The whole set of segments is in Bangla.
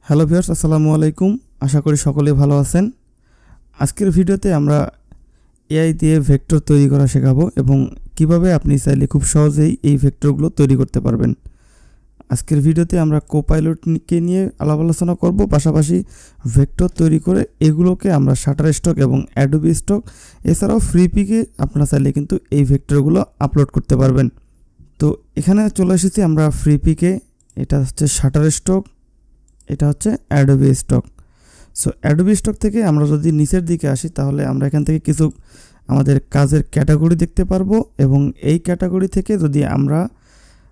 হ্যালো ভিউয়ার্স, আসসালামু আলাইকুম। আশা করি সকলেই ভালো আছেন। আজকের ভিডিওতে আমরা এআই দিয়ে ভেক্টর তৈরি করা শেখাবো এবং কিভাবে আপনি চাইলে খুব সহজেই এই ভেক্টরগুলো তৈরি করতে পারবেন। আজকের ভিডিওতে আমরা কোপাইলটকে নিয়ে আলাপ আলোচনা করব, পাশাপাশি ভেক্টর তৈরি করে এগুলোকে আমরা শাটারস্টক এবং অ্যাডোবি স্টক এছাড়াও ফ্রিপিকে আপনারা চাইলে কিন্তু এই ভেক্টরগুলো আপলোড করতে পারবেন। তো এখানে চলে এসেছি আমরা ফ্রিপিকে। এটা হচ্ছে শাটারস্টক, এটা হচ্ছে Adobe stock. So Adobe stock থেকে আমরা যদি নিচের দিকে আসি তাহলে আমরা এখান থেকে কিছু আমাদের কাজের ক্যাটাগরি দেখতে পারবো এবং এই ক্যাটাগরি থেকে যদি আমরা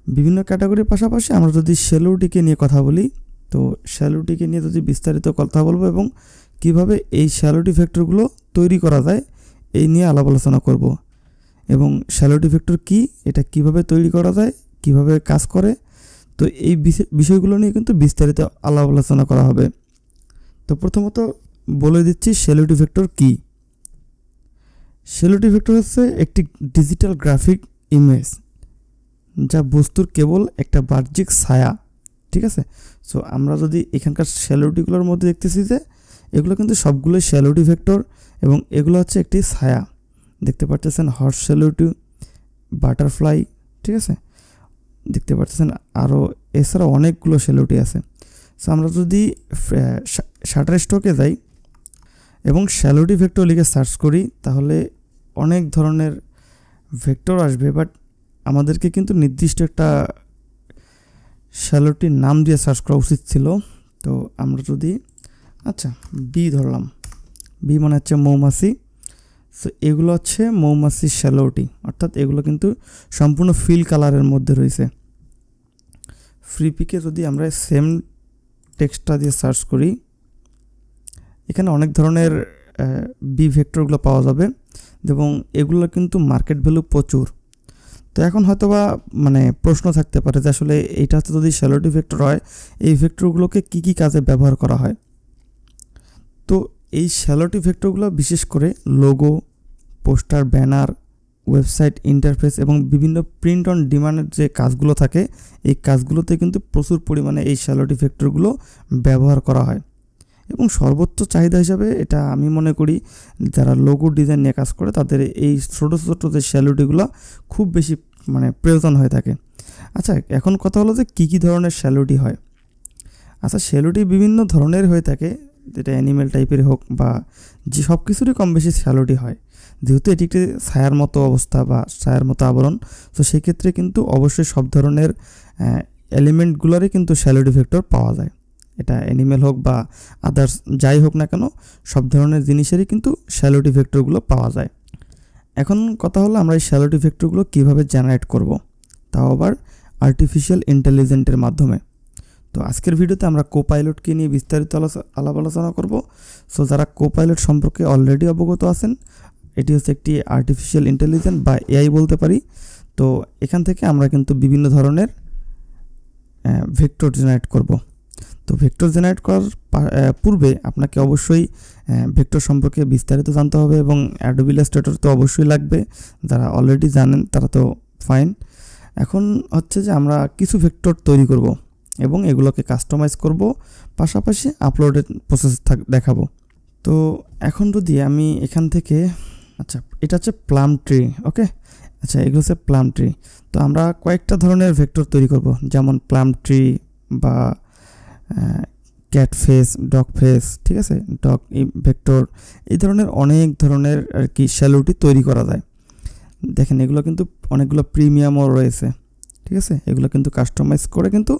বিভিন্ন ক্যাটাগরির পাশাপাশি আমরা যদি শ্যালোটিকে নিয়ে কথা বলি, তো শ্যালোটিকে নিয়ে যদি বিস্তারিত কথা বলবো এবং কিভাবে এই শ্যালোটি ভেক্টরগুলো তৈরি করা যায় এই নিয়ে আলাপ আলোচনা করব। এবং শ্যালোটি ভেক্টর কি, এটা কিভাবে তৈরি করা যায়, কিভাবে কাজ করে, তো এই বিষয়গুলো নিয়ে কিন্তু বিস্তারিত আলাপ আলোচনা করা হবে। তো প্রথমত বলে দিচ্ছি শ্যালোটি ভেক্টর কি। শ্যালোটি ভেক্টর হচ্ছে একটি ডিজিটাল গ্রাফিক ইমেজ যা বস্তুর কেবল একটা বাহ্যিক ছায়া, ঠিক আছে। সো আমরা যদি এখানকার শ্যালোটিগুলোর মধ্যে দেখতেছি যে এগুলো কিন্তু সবগুলোই শ্যালোটি ভেক্টর এবং এগুলো হচ্ছে একটি ছায়া। দেখতে পাচ্ছেন হর্স শ্যালোটি, বাটারফ্লাই, ঠিক আছে, দেখতে পাচ্ছেন আরও এছাড়া অনেকগুলো শ্যালোটি আছে। সো আমরা যদি শাটারস্টকে যাই এবং শ্যালোটি ভেক্টর লিখে সার্চ করি তাহলে অনেক ধরনের ভেক্টর আসবে, বাট আমাদেরকে কিন্তু নির্দিষ্ট একটা শ্যালোটির নাম দিয়ে সার্চ করা উচিত ছিল। তো আমরা যদি বি ধরলাম, বি মানে হচ্ছে মৌমাছি। সো এগুলো হচ্ছে মৌমাছি শ্যালোটি, অর্থাৎ এগুলো কিন্তু সম্পূর্ণ ফিল কালারের মধ্যে রয়েছে। ফ্রিপিকে যদি আমরা সেম টেক্সটটা দিয়ে সার্চ করি এখানে অনেক ধরনের বি ভেক্টরগুলো পাওয়া যাবে এবং এগুলো কিন্তু মার্কেট ভ্যালু প্রচুর। তো এখন হয়তোবা প্রশ্ন থাকতে পারে যে আসলে এইটা হচ্ছে যদি শ্যালোটি ভেক্টর হয় এই ভেক্টরগুলোকে কি কি কাজে ব্যবহার করা হয়। তো এই শ্যালোটি ভেক্টরগুলো বিশেষ করে logo, poster, banner, website interface এবং বিভিন্ন প্রিন্ট অন ডিমান্ডের যে কাজগুলো থাকে এই কাজগুলোতে কিন্তু প্রচুর পরিমাণে এই শ্যালোটি ভেক্টরগুলো ব্যবহার করা হয় এবং সর্বোচ্চ চাহিদা হিসাবে এটা আমি মনে করি যারা লোগো ডিজাইন নিয়ে কাজ করে তাদের এই ছোটো ছোটো যে শ্যালোটিগুলো খুব বেশি প্রয়োজন হয়ে থাকে। আচ্ছা, এখন কথা হলো যে কী কী ধরনের শ্যালোটি হয়। আচ্ছা, শ্যালোটি বিভিন্ন ধরনের হয়ে থাকে, যেটা অ্যানিমেল টাইপের হোক বা যে সব কিছুরই কম বেশি শ্যালোটি হয়। যেহেতু এটি একটি ছায়ার মতো অবস্থা বা ছায়ার মতো আবরণ, তো সেক্ষেত্রে কিন্তু অবশ্যই সব ধরনের এলিমেন্টগুলোরই কিন্তু শ্যালোটি ভেক্টর পাওয়া যায়। এটা অ্যানিমেল হোক বা আদার্স যাই হোক না কেন, সব ধরনের জিনিসেরই কিন্তু শ্যালোটি ভেক্টরগুলো পাওয়া যায়। এখন কথা হলো আমরা এই শ্যালোটি ভেক্টরগুলো কীভাবে জেনারেট করব, তাও আবার আর্টিফিশিয়াল ইন্টেলিজেন্সের মাধ্যমে। তো আজকের ভিডিওতে আমরা কোপাইলটকে নিয়ে বিস্তারিত আলাপ আলোচনা করব। সো যারা কোপাইলট সম্পর্কে অলরেডি অবগত আছেন, এটি হচ্ছে একটি আর্টিফিশিয়াল ইন্টেলিজেন্স বা এআই বলতে পারি। তো এখান থেকে আমরা কিন্তু বিভিন্ন ধরনের ভেক্টর জেনারেট করব। তো ভেক্টর জেনারেট করার পূর্বে আপনাকে অবশ্যই ভেক্টর সম্পর্কে বিস্তারিত জানতে হবে এবং অ্যাডোবি ইলাস্ট্রেটর তো অবশ্যই লাগবে। যারা অলরেডি জানেন তারা তো ফাইন। এখন হচ্ছে যে আমরা কিছু ভেক্টর তৈরি করব এবং এগুলোকে কাস্টমাইজ করব, পাশাপাশি আপলোডের প্রসেস দেখাবো। তো এখন যদি আমি এখান থেকে এটা হচ্ছে প্লাম ট্রি, ওকে। এগুলো হচ্ছে প্লাম ট্রি। তো আমরা কয়েকটা ধরনের ভেক্টর তৈরি করব, যেমন প্লাম ট্রি বা ক্যাট ফেস, ডগ ফেস, ঠিক আছে, ডগ ভেক্টর, এই ধরনের অনেক ধরনের আর কি শ্যালোটি তৈরি করা যায়। দেখেন এগুলো কিন্তু অনেকগুলো প্রিমিয়ামও রয়েছে, ঠিক আছে। এগুলো কিন্তু কাস্টমাইজ করে কিন্তু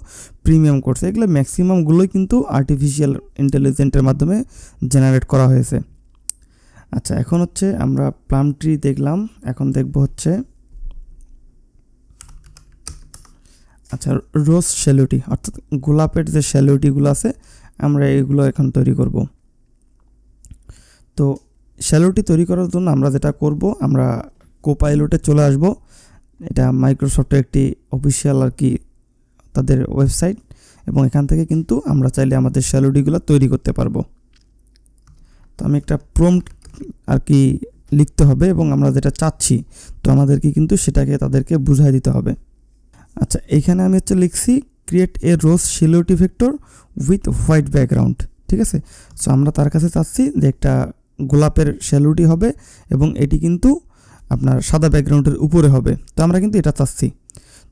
প্রিমিয়াম করছে। এগুলো ম্যাক্সিমামগুলোই কিন্তু আর্টিফিশিয়াল ইন্টেলিজেন্সের মাধ্যমে জেনারেট করা হয়েছে। আচ্ছা, এখন হচ্ছে আমরা প্লাম ট্রি দেখলাম, এখন দেখব হচ্ছে রোজ শ্যালোটি, অর্থাৎ গোলাপের যে শ্যালোটিগুলো আছে আমরা এগুলো এখন তৈরি করব। তো শ্যালোটি তৈরি করার জন্য আমরা যেটা করব, আমরা কোপাইলটে চলে আসব। এটা মাইক্রোসফটের একটি অফিসিয়াল আর কি তাদের ওয়েবসাইট এবং এখান থেকে কিন্তু আমরা চাইলে আমাদের শ্যালোটিগুলো তৈরি করতে পারবো। তো আমি একটা প্রম্পট আর কি লিখতে হবে এবং আমরা যেটা চাচ্ছি তো আমাদেরকে কিন্তু সেটাকে তাদেরকে বুঝাই দিতে হবে। আচ্ছা, এইখানে আমি লিখছি ক্রিয়েট এ রোজ শ্যালোটি ভেক্টর উইথ হোয়াইট ব্যাকগ্রাউন্ড। ঠিক আছে, সো আমরা তার কাছে চাচ্ছি যে একটা গোলাপের শ্যালোটি হবে এবং এটি কিন্তু আপনার সাদা ব্যাকগ্রাউন্ডের উপরে হবে। তো আমরা কিন্তু এটা চাচ্ছি।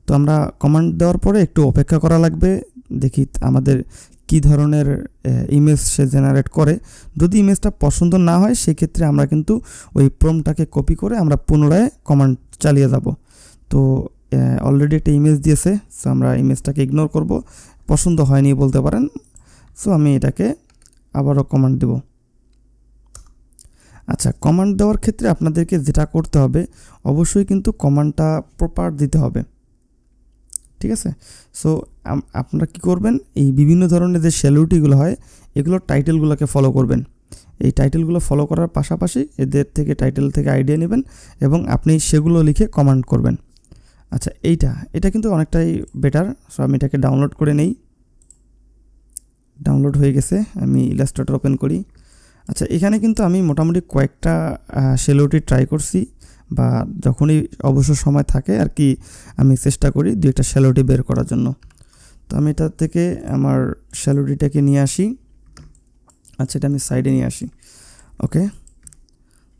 তো আমরা কমান্ড দেওয়ার পরে একটু অপেক্ষা করা লাগবে, দেখি আমাদের কি ধরনের ইমেজ সে জেনারেট করে। যদি ইমেজটা পছন্দ না হয় সেক্ষেত্রে আমরা কিন্তু ওই প্রম্পটটাকে কপি করে আমরা পুনরায় কমান্ড চালিয়ে যাব। তো অলরেডি একটা ইমেজ দিয়েছে, সো আমরা ইমেজটাকে ইগনোর করব, পছন্দ হয়নি বলতে পারেন। সো আমি এটাকে আবারও কমান্ড দেব। আচ্ছা, কমান্ড দেওয়ার ক্ষেত্রে আপনাদেরকে যেটা করতে হবে, অবশ্যই কিন্তু কমান্ডটা প্রপার দিতে হবে। ঠিক আছে, সো আপনারা কী করবেন, এই বিভিন্ন ধরনের যে শ্যালোটিগুলো হয় এগুলোর টাইটেলগুলোকে ফলো করবেন। এই টাইটেলগুলো ফলো করার পাশাপাশি এদের থেকে টাইটেল থেকে আইডিয়া নেবেন এবং আপনি সেগুলো লিখে কমান্ড করবেন। আচ্ছা, এটা কিন্তু অনেকটাই বেটার। সো আমি এটাকে ডাউনলোড করে নেই। ডাউনলোড হয়ে গেছে, আমি ইলাস্ট্রেটর ওপেন করি। আচ্ছা, এখানে কিন্তু আমি মোটামুটি কয়েকটা শ্যালোটি ট্রাই করছি, বা যখনই অবসর সময় থাকে আর কি আমি চেষ্টা করি দু একটা শ্যালোটি বের করার জন্য। তো আমি এটা থেকে আমার শ্যালোটিটাকে নিয়ে আসি। আচ্ছা, এটা আমি সাইডে নিয়ে আসি। ওকে,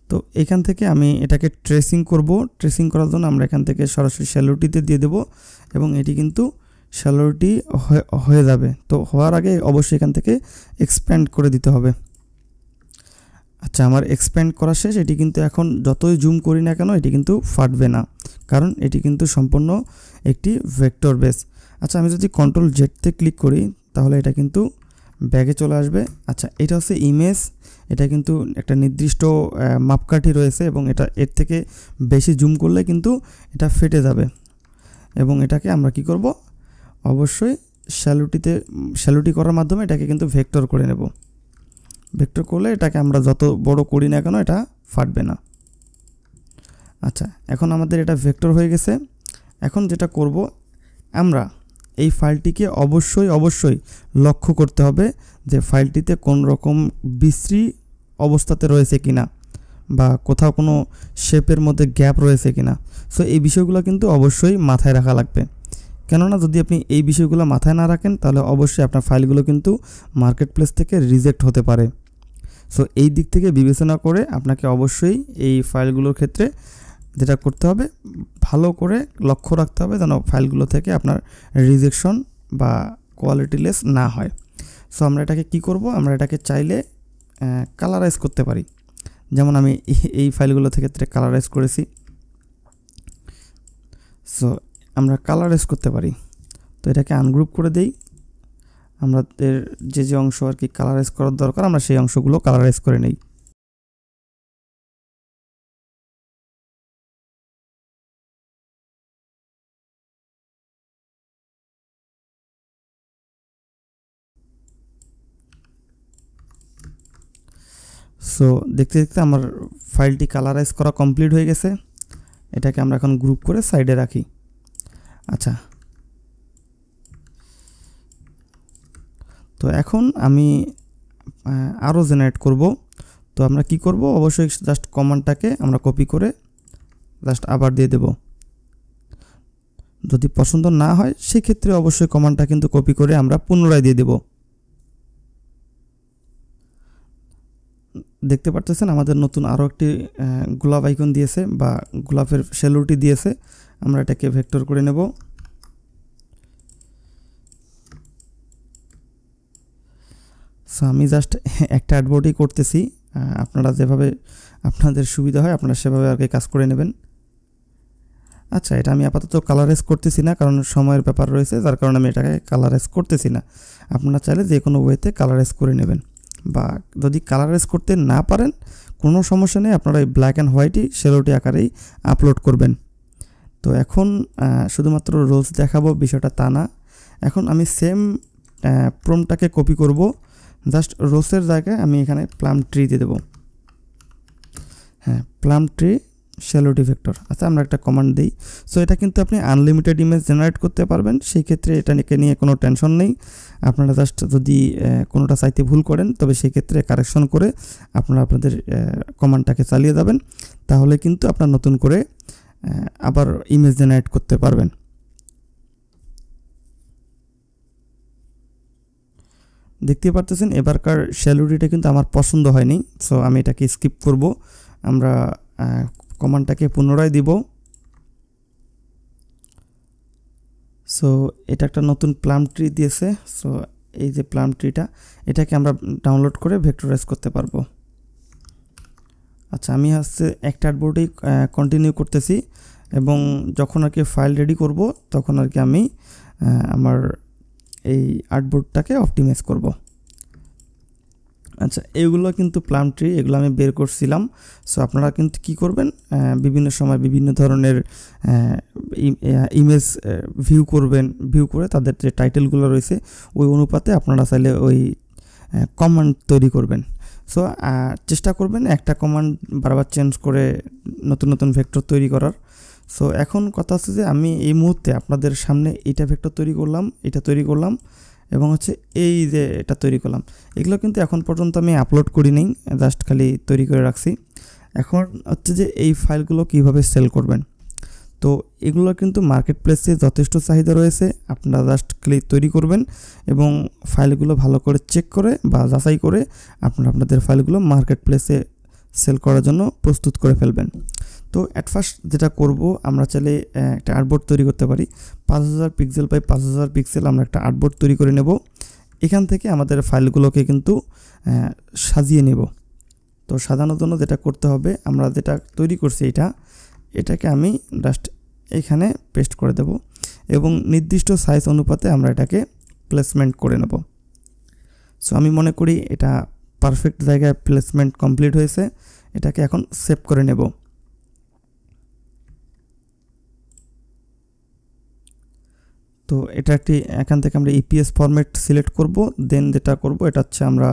তো এখান থেকে আমি এটাকে ট্রেসিং করব। ট্রেসিং করার জন্য আমরা এখান থেকে সরাসরি শ্যালোটিতে দিয়ে দেব এবং এটি কিন্তু শ্যালোটি হয়ে যাবে। তো হওয়ার আগে অবশ্যই এখান থেকে এক্সপ্যান্ড করে দিতে হবে। আচ্ছা, আমার এক্সপ্যান্ড করা শেষ। এটি কিন্তু এখন যতই জুম করি না কেন এটি কিন্তু ফাটবে না, কারণ এটি কিন্তু সম্পূর্ণ একটি ভেক্টর বেস। আচ্ছা, আমি যদি কন্ট্রোল জেডতে ক্লিক করি তাহলে এটা কিন্তু ব্যাগে চলে আসবে। আচ্ছা, এটা হচ্ছে ইমেজ, এটা কিন্তু একটা নির্দিষ্ট মাপকাঠি রয়েছে এবং এটা এর থেকে বেশি জুম করলে কিন্তু এটা ফেটে যাবে। এবং এটাকে আমরা কি করব, অবশ্যই শ্যালোটি করার মাধ্যমে এটাকে কিন্তু ভেক্টর করে নেব। ভেক্টর করলে এটাকে আমরা যত বড় করি না কেন এটা ফাটবে না। আচ্ছা, এখন আমাদের এটা ভেক্টর হয়ে গেছে। এখন যেটা করব, আমরা এই ফাইলটিকে অবশ্যই লক্ষ্য করতে হবে যে ফাইলটিতে কোন রকম বিশ্রী অবস্থাতে রয়েছে কিনা, বা কোথাও কোনো শেপের মধ্যে গ্যাপ রয়েছে কিনা। সো এই বিষয়গুলো কিন্তু অবশ্যই মাথায় রাখা লাগবে, কেননা যদি আপনি এই বিষয়গুলো মাথায় না রাখেন তাহলে অবশ্যই আপনার ফাইলগুলো কিন্তু মার্কেট প্লেস থেকে রিজেক্ট হতে পারে। সো এই দিক থেকে বিবেচনা করে আপনাকে অবশ্যই এই ফাইলগুলোর ক্ষেত্রে যেটা করতে হবে, ভালো করে লক্ষ্য রাখতে হবে যেন ফাইলগুলো থেকে আপনার রিজেকশন বা কোয়ালিটিলেস না হয়। সো আমরা এটাকে কি করব, আমরা এটাকে চাইলে কালারাইজ করতে পারি। যেমন আমি এই ফাইলগুলো থেকে কালারাইজ করেছি। সো আমরা কালারাইজ করতে পারি। তো এটাকে আনগ্রুপ করে দেই। আমাদের যে অংশ আর কি কালারাইজ করার দরকার আমরা সেই অংশগুলো কালারাইজ করে নেই। সো দেখতে দেখতে আমার ফাইলটি কালারাইজ করা কমপ্লিট হয়ে গেছে। এটাকে আমরা এখন গ্রুপ করে সাইডে রাখি। আচ্ছা, তো এখন আমি আরও জেনারেট করব। তো আমরা কি করব, অবশ্যই জাস্ট কমান্ডটাকে আমরা কপি করে জাস্ট আবার দিয়ে দেব। যদি পছন্দ না হয় সেক্ষেত্রে অবশ্যই কমান্ডটা কিন্তু কপি করে আমরা পুনরায় দিয়ে দেব। দেখতে পাচ্ছেন আমাদের নতুন আরও একটি গোলাপ আইকন দিয়েছে বা গোলাপের শ্যালোটি দিয়েছে। আমরা এটাকে ভেক্টর করে নেব। সো আমি জাস্ট একটা অ্যাডবোর্ডই করতেছি, আপনারা যেভাবে আপনাদের সুবিধা হয় আপনারা সেভাবে আর কি কাজ করে নেবেন। আচ্ছা, এটা আমি আপাতত কালারাইজ করতেছি না, কারণ সময়ের ব্যাপার রয়েছে, যার কারণে আমি এটাকে কালারাইজ করতেছি না। আপনারা চাইলে যে কোনো ওয়েতে কালারাইজ করে নেবেন, বা যদি কালারাইজ করতে না পারেন কোনো সমস্যা নেই, আপনারা এই ব্ল্যাক অ্যান্ড হোয়াইটই শ্যালোটি আকারেই আপলোড করবেন। তো এখন শুধুমাত্র রোজ দেখাবো বিষয়টা তা না, এখন আমি সেম প্রম্পটটাকে কপি করব, জাস্ট রোজের জায়গায় আমি এখানে প্লাম ট্রি দিয়ে দেবো। হ্যাঁ, প্লাম ট্রি শ্যালোটি ভেক্টর। আচ্ছা, আমরা একটা কমান্ড দিই। সো এটা কিন্তু আপনি আনলিমিটেড ইমেজ জেনারেট করতে পারবেন, সেই ক্ষেত্রে এটা নিয়ে কোনো টেনশন নেই। আপনারা জাস্ট যদি কোনোটা চাইতে ভুল করেন তবে সেই ক্ষেত্রে কারেকশন করে আপনারা আপনাদের কমান্ডটাকে চালিয়ে যাবেন, তাহলে কিন্তু আপনার নতুন করে আবার ইমেজ জেনারেট করতে পারবেন। দেখতে পারতেছেন এবারকার শ্যালোটিটা কিন্তু আমার পছন্দ হয়নি, সো আমি এটাকে স্কিপ করব। আমরা কমান্ডটাকে পুনরায় দিব। সো এটা একটা নতুন প্লাম ট্রি দিয়েছে। সো এই যে প্লাম ট্রিটা, এটাকে আমরা ডাউনলোড করে ভেক্টরাইজ করতে পারবো। আচ্ছা, আমি একটা আর্টবোর্ডেই কন্টিনিউ করতেছি এবং যখন আর কি ফাইল রেডি করব তখন আর কি আমি আমার এই আর্টবোর্ডটাকে অপটিমাইজ করব। আচ্ছা, এগুলো কিন্তু প্লাম ট্রি, এগুলো আমি বের করছিলাম। সো আপনারা কিন্তু কি করবেন, বিভিন্ন সময় বিভিন্ন ধরনের ইমেজ ভিউ করবেন, ভিউ করে তাদের যে টাইটেলগুলো রয়েছে ওই অনুপাতে আপনারা চাইলে ওই কমান্ড তৈরি করবেন। সো চেষ্টা করবেন একটা কমান্ড বারবার চেঞ্জ করে নতুন নতুন ভেক্টর তৈরি করার। সো এখন কথা হচ্ছে যে আমি এই মুহূর্তে আপনাদের সামনে এইটা ভেক্টর তৈরি করলাম, এটা তৈরি করলাম এবং হচ্ছে এই যে এটা তৈরি করলাম। এগুলো কিন্তু এখন পর্যন্ত আমি আপলোড করি নাই, জাস্ট খালি তৈরি করে রাখছি। এখন হচ্ছে যে এই ফাইলগুলো কিভাবে সেল করবেন। তো এগুলো কিন্তু মার্কেট প্লেসে যথেষ্ট চাহিদা রয়েছে, আপনারা জাস্ট খালি তৈরি করবেন এবং ফাইলগুলো ভালো করে চেক করে বা যাচাই করে আপনারা আপনাদের ফাইলগুলো মার্কেট প্লেসে সেল করার জন্য প্রস্তুত করে ফেলবেন। তো অ্যাট ফার্স্ট যেটা করব, আমরা চাইলে একটা আর্টবোর্ড তৈরি করতে পারি। 5000 পিক্সেল বাই 5000 পিক্সেল আমরা একটা আর্টবোর্ড তৈরি করে নেব। এখান থেকে আমাদের ফাইলগুলোকে কিন্তু সাজিয়ে নেব। তো সাজানোর জন্য যেটা করতে হবে, আমরা যেটা তৈরি করছি এটাকে আমি জাস্ট এখানে পেস্ট করে দেব এবং নির্দিষ্ট সাইজ অনুপাতে আমরা এটাকে প্লেসমেন্ট করে নেব। সো আমি মনে করি এটা পারফেক্ট জায়গায় প্লেসমেন্ট কমপ্লিট হয়েছে। এটাকে এখন সেভ করে নেব। তো এটা একটি এখান থেকে আমরা ইপিএস ফরম্যাট সিলেক্ট করব। দেন যেটা করব এটা হচ্ছে আমরা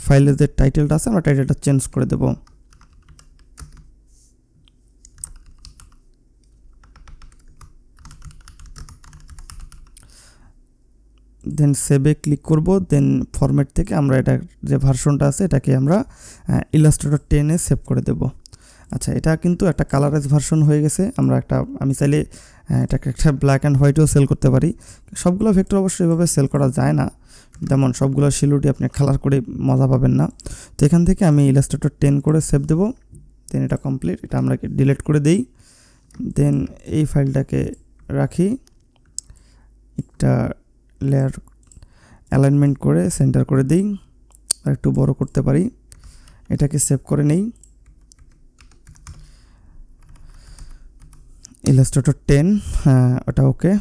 ফাইলের যে টাইটেলটা আছে আমরা টাইটেলটা চেঞ্জ করে দেব। দেন সেভে ক্লিক করব। দেন ফরম্যাট থেকে আমরা এটা যে ভার্সনটা আছে এটাকে আমরা ইলাস্ট্রেটর 10-এ সেভ করে দেব। আচ্ছা, এটা কিন্তু একটা কালারাইজ ভার্সন হয়ে গেছে। আমি চাইলে এটাকে একটা ব্ল্যাক অ্যান্ড হোয়াইটেও সেল করতে পারি। সবগুলো ভেক্টর অবশ্যই এভাবে সেল করা যায় না, যেমন সবগুলো শিলুটি আপনি কালার করে মজা পাবেন না। তো এখান থেকে আমি ইলাস্ট্রেটর 10 করে সেভ দেব। দেন এটা কমপ্লিট, এটা আমরা ডিলিট করে দেই। দেন এই ফাইলটাকে রাখি, একটা লেয়ার অ্যালাইনমেন্ট করে সেন্টার করে দিই, আর একটু বড় করতে পারি। এটাকে সেভ করে নেই, ইলাস্ট্রেটর 10, ওটা ওকে।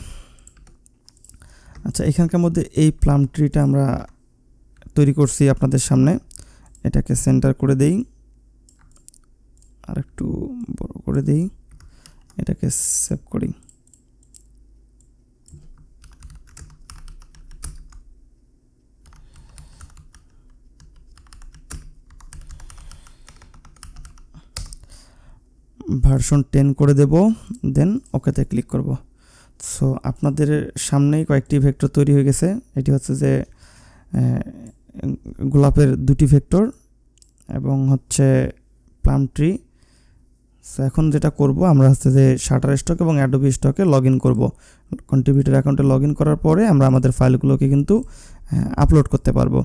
আচ্ছা, এখানকার মধ্যে এই প্লাম ট্রিটা আমরা তৈরি করছি আপনাদের সামনে, এটাকে সেন্টার করে দেই আর একটু বড় করে দেই, এটাকে সেভ করি। ভার্সন 10 করে দেব, দেন ওকেতে ক্লিক করব। সো আপনাদের সামনেই কয়েকটি ভেক্টর তৈরি হয়ে গেছে। এটি হচ্ছে যে গোলাপের দুটি ভেক্টর এবং হচ্ছে প্লাম ট্রি। সো এখন যেটা করব, আমরা হচ্ছে যে শাটার স্টক এবং অ্যাডোবি স্টকে লগ ইন করবো। কন্ট্রিবিউটর অ্যাকাউন্টে লগ ইন করার পরে আমরা আমাদের ফাইলগুলোকে কিন্তু আপলোড করতে পারবো।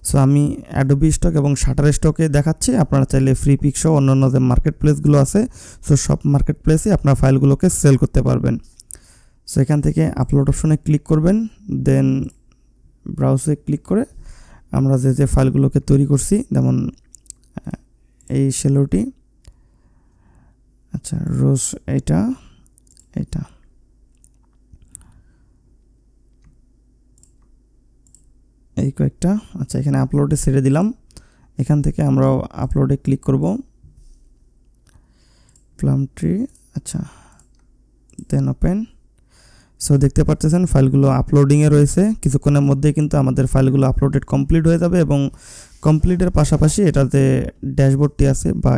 সো আমি অ্যাডোবি স্টক এবং শাটার স্টকে দেখাচ্ছি, আপনারা চাইলে ফ্রি পিকসহ অন্যান্য যে মার্কেট প্লেসগুলো আছে, সো সব মার্কেট প্লেসে আপনার ফাইলগুলোকে সেল করতে পারবেন। সো এখান থেকে আপলোড অপশনে ক্লিক করবেন, দেন ব্রাউজে ক্লিক করে আমরা যে ফাইলগুলোকে তৈরি করছি, যেমন এই শেলোটি, আচ্ছা রোজ, এটা এই কয়েকটা, আচ্ছা এখানে আপলোডে ছেড়ে দিলাম। এখান থেকে আমরা আপলোডে ক্লিক করব, প্লাম ট্রি, আচ্ছা দেন ওপেন। সো দেখতে পাচ্ছেন ফাইলগুলো আপলোডিংয়ে রয়েছে। কিছুক্ষণের মধ্যেই কিন্তু আমাদের ফাইলগুলো আপলোডেড কমপ্লিট হয়ে যাবে এবং কমপ্লিটের পাশাপাশি এটাতে ড্যাশবোর্ডটি আছে বা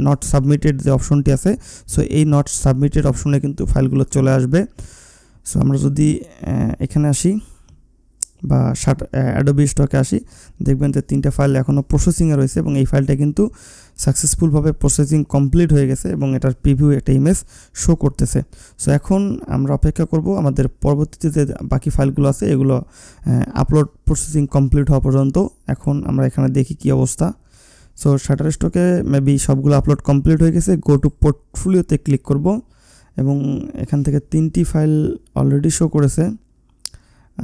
নট সাবমিটেড যে অপশনটি আছে, সো এই নট সাবমিটেড অপশনে কিন্তু ফাইলগুলো চলে আসবে। সো আমরা যদি এখানে আসি, বা অ্যাডোবি স্টকে আসি, দেখবেন যে 3টা ফাইল এখনও প্রসেসিংয়ে রয়েছে এবং এই ফাইলটা কিন্তু সাকসেসফুলভাবে প্রসেসিং কমপ্লিট হয়ে গেছে এবং এটার প্রিভিউ একটা ইমেজ শো করতেছে। সো এখন আমরা অপেক্ষা করব আমাদের পরবর্তীতে যে বাকি ফাইলগুলো আছে এগুলো আপলোড প্রসেসিং কমপ্লিট হওয়া পর্যন্ত। এখন আমরা এখানে দেখি কি অবস্থা। সো শাটারস্টকে মেবি সবগুলো আপলোড কমপ্লিট হয়ে গেছে। গো টু পোর্টফোলিওতে ক্লিক করব এবং এখান থেকে 3টি ফাইল অলরেডি শো করেছে।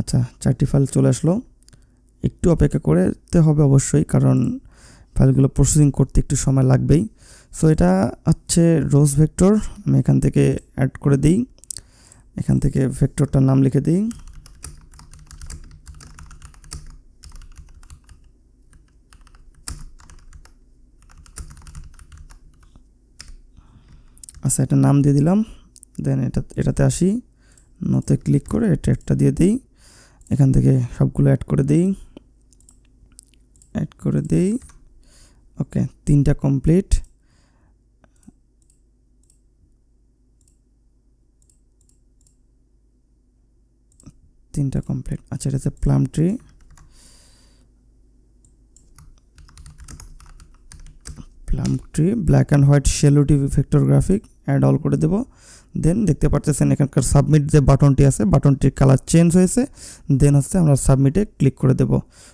আচ্ছা, 4টি ফাইল চলে আসলো। একটু অপেক্ষা করতে হবে অবশ্যই, কারণ ফাইলগুলো প্রসেসিং করতে একটু সময় লাগবেই। সো এটা হচ্ছে রোজ ভেক্টর। আমি এখান থেকে অ্যাড করে দিই, এখান থেকে ভেক্টরটার নাম লিখে দিই। আচ্ছা, এটা নাম দিয়ে দিলাম। দেন এটাতে আসি, নোতে ক্লিক করে এটা একটা দিয়ে দিই, এখান থেকে সবগুলো অ্যাড করে দিই। ওকে, 3টা কমপ্লিট। আচ্ছা, এটা হচ্ছে plum tree. Black and white shallow TV vector graphic add all করে দেব। দেন দেখতে পাচ্ছেন এখানকার সাবমিট যে বাটনটি আছে, বাটনটির কালার চেঞ্জ হয়েছে। দেন হচ্ছে আমরা সাবমিটে ক্লিক করে দেব।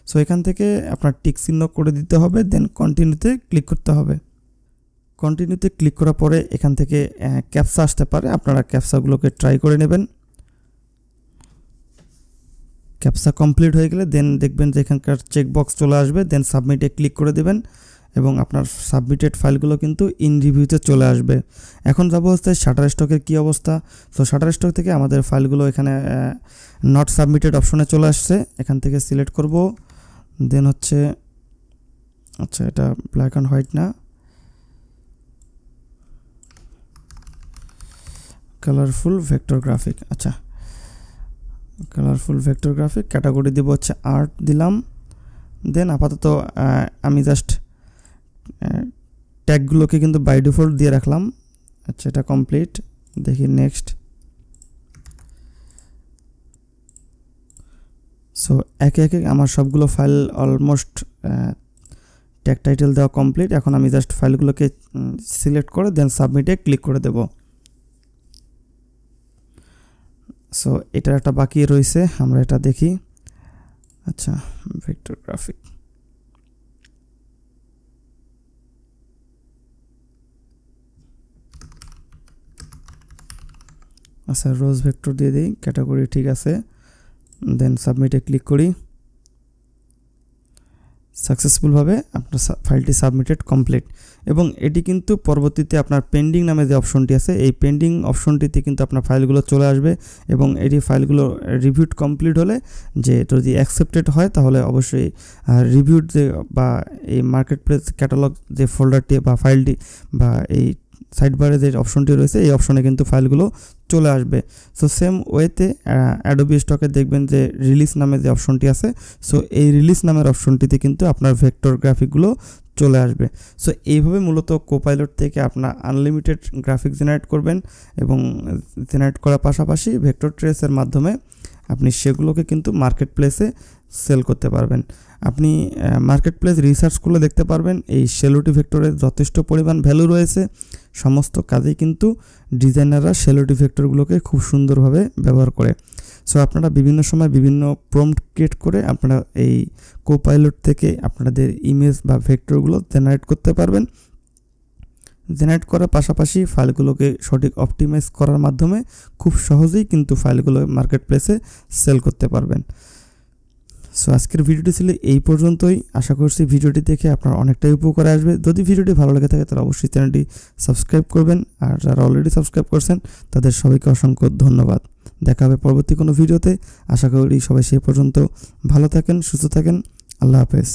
সো এখান থেকে আপনার টিক চিহ্ন করে দিতে হবে, দেন কন্টিনিউতে ক্লিক করতে হবে। কন্টিনিউতে ক্লিক করার পরে এখান থেকে ক্যাপচা আসতে পারে, আপনারা ক্যাপচাগুলোকে ট্রাই করে নেবেন। ক্যাপচা কমপ্লিট হয়ে গেলে দেন দেখবেন যে এখানকার চেকবক্স চলে আসবে, দেন সাবমিটে ক্লিক করে দেবেন এবং আপনার সাবমিটেড ফাইলগুলো কিন্তু ইন রিভিউতে চলে আসবে। এখন যাব হচ্ছে শাটারস্টকের কী অবস্থা। তো শাটারস্টক থেকে আমাদের ফাইলগুলো এখানে নট সাবমিটেড অপশনে চলে আসছে, এখান থেকে সিলেক্ট করব। দেন হচ্ছে আচ্ছা, এটা ব্ল্যাক অ্যান্ড হোয়াইট না, কালারফুল ভেক্টর গ্রাফিক। আচ্ছা, কালারফুল ভেক্টর গ্রাফিক, ক্যাটাগরি দিব হচ্ছে আর্ট দিলাম। দেন আপাতত আমি জাস্ট ট্যাগগুলোকে কিন্তু বাই ডিফল্ট দিয়ে রাখলাম। আচ্ছা, এটা কমপ্লিট। দেখি নেক্সট। সো একে একে আমার সবগুলো ফাইল অলমোস্ট ট্যাগ টাইটেল দেওয়া কমপ্লিট। এখন আমি জাস্ট ফাইলগুলোকে সিলেক্ট করে দেন সাবমিটে ক্লিক করে দেব। সো এটা একটা বাকি রয়েছে, আমরা এটা দেখি। আচ্ছা, ভেক্টর গ্রাফিক। আচ্ছা, রোজ ভেক্টর দিয়ে দিই, ক্যাটাগরি ঠিক আছে। দেন সাবমিটে ক্লিক করি। সাকসেসফুলভাবে আপনার ফাইলটি সাবমিটেড কমপ্লিট। এবং এটি কিন্তু পরবর্তীতে আপনার পেন্ডিং নামে যে অপশনটি আছে, এই পেন্ডিং অপশনটিতে কিন্তু আপনার ফাইলগুলো চলে আসবে এবং এটি ফাইলগুলো রিভিউড কমপ্লিট হলে, যে যদি অ্যাকসেপ্টেড হয় তাহলে অবশ্যই রিভিউড যে বা এই মার্কেট প্লেস ক্যাটালগ যে ফোল্ডারটি বা ফাইলটি বা এই সাইড বারে যে অপশনটি রয়েছে এই অপশনে কিন্তু ফাইলগুলো চলে আসবে। সো সেম ওয়েতে অ্যাডোবি স্টকে দেখবেন যে রিলিজ নামে যে অপশনটি আছে, সো এই রিলিজ নামের অপশনটিতে কিন্তু আপনার ভেক্টর গ্রাফিকগুলো চলে আসবে। সো এইভাবে মূলত কোপাইলট থেকে আপনার আনলিমিটেড গ্রাফিক জেনারেট করবেন এবং জেনারেট করার পাশাপাশি ভেক্টর ট্রেসের মাধ্যমে আপনি সেগুলোকে কিন্তু মার্কেট প্লেসে সেল করতে পারবেন। আপনি মার্কেট প্লেস রিসার্চ করলে দেখতে পারবেন এই শ্যালোটি ভেক্টরের যথেষ্ট পরিমাণ ভ্যালু রয়েছে। সমস্ত কাজেই কিন্তু ডিজাইনাররা শ্যালোটি ভেক্টরগুলোকে খুব সুন্দরভাবে ব্যবহার করে। সো আপনারা বিভিন্ন সময় বিভিন্ন প্রম্পট ক্রিয়েট করে আপনারা এই কোপাইলট থেকে আপনাদের ইমেজ বা ভেক্টরগুলো জেনারেট করতে পারবেন। জেনারেট করার পাশাপাশি ফাইলগুলোকে সঠিক অপটিমাইজ করার মাধ্যমে খুব সহজেই কিন্তু ফাইলগুলো মার্কেট প্লেসে সেল করতে পারবেন। সো আজকের ভিডিওটি ছিল এই পর্যন্তই। আশা করছি ভিডিওটি দেখে আপনার অনেকটাই উপকার আসবে। যদি ভিডিওটি ভালো লেগে থাকে তাহলে অবশ্যই চ্যানেলটি সাবস্ক্রাইব করবেন, আর যারা অলরেডি সাবস্ক্রাইব করছেন তাদের সবাইকে অসংখ্য ধন্যবাদ। দেখা হবে পরবর্তী কোনো ভিডিওতে। আশা করি সবাই সেই পর্যন্ত ভালো থাকেন, সুস্থ থাকেন। আল্লাহ হাফেজ।